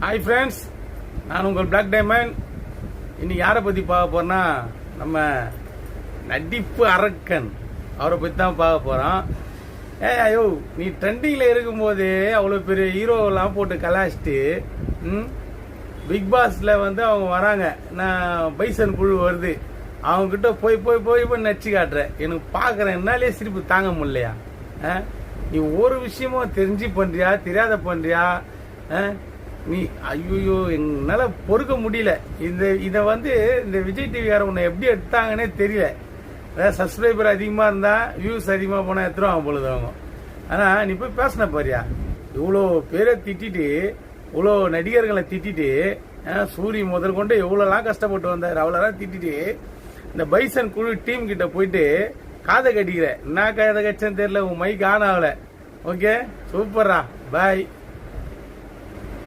Hi friends, நான் உங்கள் black diamond. இன்னைக்கு யாரை பற்றி பார்க்க போறேன்னா, நம்ம நடிப்பு அரக்கன் அவரை பற்றி தான் பார்க்க போகிறோம். ஐயோ, நீ ட்ரெண்டிங்கில் இருக்கும்போது அவ்வளோ பெரிய ஹீரோவெல்லாம் போட்டு கலாச்சிட்டு பிக் பாஸில் வந்து அவங்க வராங்க, நான் பைசன் குழு வருது, அவங்ககிட்ட போய் போய் போய் போய் நடிச்சு காட்டுறேன். எனக்கு பார்க்குறேன், என்னாலே சிரிப்பு தாங்க முடியலையா? நீ ஒரு விஷயமும் தெரிஞ்சு பண்ணுறியா தெரியாத பண்ணுறியா? நீ ஐயோ, என்னால பொறுக்க முடியல. இதை வந்து இந்த விஜய் டிவியார உன்னை எப்படி எடுத்தாங்கன்னே தெரியல. அதாவது சப்ஸ்கிரைபர் அதிகமாக இருந்தால் வியூஸ் அதிகமாக போனால் எடுத்துருவாங்க பொழுது அவங்க. ஆனால் நீ போய் பேசின பாரியா, இவ்வளோ பேரை திட்டிட்டு, இவ்வளோ நடிகர்களை திட்டிட்டு, சூரிய முதல் கொண்டு எவ்வளோலாம் கஷ்டப்பட்டு வந்தார், அவ்வளோலாம் திட்டிட்டு இந்த பைசன் குழு டீம் கிட்ட போயிட்டு காதை கட்டிக்கிற. என்ன காதை கட்சன்னு தெரியல, உன் மைக் ஆன் ஆகல. ஓகே, சூப்பர்ரா, பாய்.